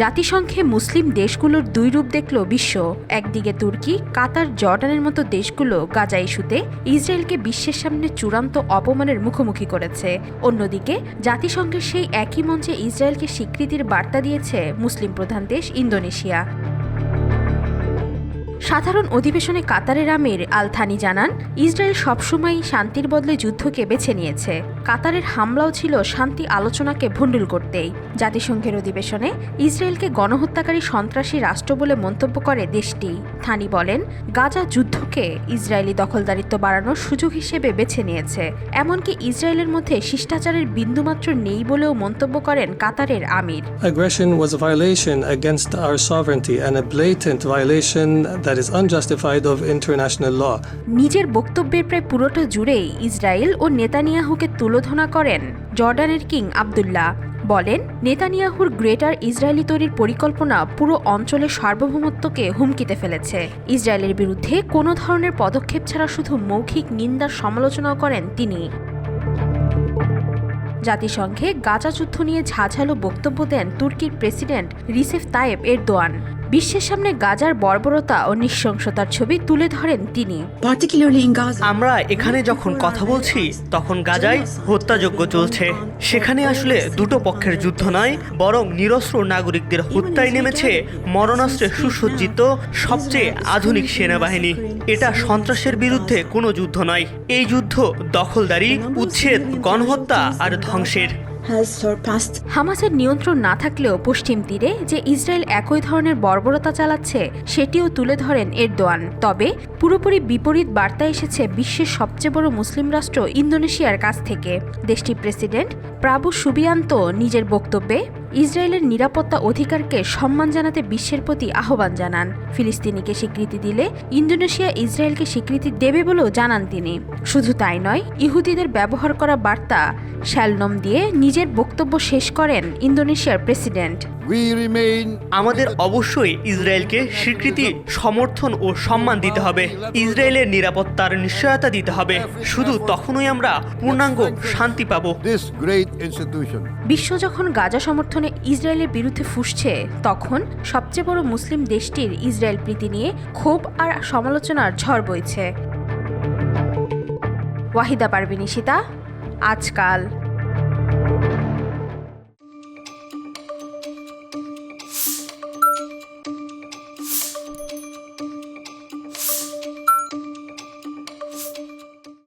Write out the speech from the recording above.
জাতিসংঘে মুসলিম দেশগুলোর দুই রূপ দেখল বিশ্ব। একদিকে তুর্কি, কাতার, জর্ডানের মতো দেশগুলো গাজা ইস্যুতে ইসরায়েলকে বিশ্বের সামনে চূড়ান্ত অপমানের মুখোমুখি করেছে। অন্যদিকে জাতিসংঘের সেই একই মঞ্চে ইসরায়েলকে স্বীকৃতির বার্তা দিয়েছে মুসলিম প্রধান দেশ ইন্দোনেশিয়া। সাধারণ অধিবেশনে কাতারের আমির আল থানি জানান, ইসরায়েল সবসময়ই শান্তির বদলে যুদ্ধকে বেছে নিয়েছে। কাতারের হামলাও ছিল শান্তি আলোচনাকে ভণ্ডুল করতেই। জাতিসংঘের অধিবেশনে ইসরায়েলকে গণহত্যাকারী সন্ত্রাসী রাষ্ট্র বলে মন্তব্য করে দেশটি। থানি বলেন, গাজা যুদ্ধকে ইসরায়েলি দখলদারিত্ব বাড়ানোর সুযোগ হিসেবে বেছে নিয়েছে। এমনকি ইসরায়েলের মধ্যে শিষ্টাচারের বিন্দুমাত্র নেই বলেও মন্তব্য করেন কাতারের আমির। Aggression was a violation against our sovereignty and a blatant violation that is unjustified of international law. নিজের বক্তব্যের প্রায় পুরোটা জুড়েই ইসরায়েল ও নেতানিয়াহুকে তুলোধনা করেন জর্ডানের কিং আবদুল্লাহ। বলেন, নেতানিয়াহুর গ্রেটার ইসরায়েলি তৈরির পরিকল্পনা পুরো অঞ্চলের সার্বভৌমত্বকে হুমকিতে ফেলেছে। ইসরায়েলের বিরুদ্ধে কোনো ধরনের পদক্ষেপ ছাড়া শুধু মৌখিক নিন্দার সমালোচনাও করেন তিনি। জাতিসংঘে গাজা যুদ্ধ নিয়ে ঝাঝালো বক্তব্য দেন তুর্কির প্রেসিডেন্ট রিসেপ তাইয়েপ এরদোয়ান। বিশ্বের সামনে গাজার বর্বরতা ও নৃশংসতার ছবি তুলে ধরেন তিনি। আমরা এখানে যখন কথা বলছি তখন গাজায় হত্যাযজ্ঞ চলছে। সেখানে আসলে দুটো পক্ষের যুদ্ধ নয়, বরং নিরস্ত্র নাগরিকদের হত্যায় নেমেছে মরণাস্ত্রে সুসজ্জিত সবচেয়ে আধুনিক সেনাবাহিনী। এটা সন্ত্রাসের বিরুদ্ধে কোনো যুদ্ধ নয়, এই যুদ্ধ দখলদারি, উচ্ছেদ, গণহত্যা আর ধ্বংসের। হামাসের নিয়ন্ত্রণ না থাকলেও পশ্চিম তীরে যে ইসরায়েল একই ধরনের বর্বরতা চালাচ্ছে সেটিও তুলে ধরেন এরদোয়ান। তবে পুরোপুরি বিপরীত বার্তা এসেছে বিশ্বের সবচেয়ে বড় মুসলিম রাষ্ট্র ইন্দোনেশিয়ার কাছ থেকে। দেশটির প্রেসিডেন্ট প্রাবু সুবিয়ান্তো নিজের বক্তব্যে ইসরায়েলের নিরাপত্তা অধিকারকে সম্মান জানাতে বিশ্বের প্রতি আহ্বান জানান। ফিলিস্তিনিকে স্বীকৃতি দিলে ইন্দোনেশিয়া ইসরায়েলকে স্বীকৃতি দেবে বলেও জানান তিনি। শুধু তাই নয়, ইহুদিদের ব্যবহার করা বার্তা শ্যালনম দিয়ে নিজের বক্তব্য শেষ করেন ইন্দোনেশিয়ার প্রেসিডেন্ট। আমাদের অবশ্যই ইসরায়েলকে স্বীকৃতি, সমর্থন ও সম্মান দিতে হবে। ইসরায়েলের নিরাপত্তার নিশ্চয়তা দিতে হবে। শুধু তখনই আমরা পূর্ণাঙ্গ শান্তি পাব। বিশ্ব যখন গাজা সমর্থনে ইসরায়েলের বিরুদ্ধে ফুঁসছে, তখন সবচেয়ে বড় মুসলিম দেশটির ইসরায়েল প্রীতি নিয়ে ক্ষোভ আর সমালোচনার ঝড় বইছে। ওয়াহিদা পারভিন ইশিতা, আজকাল।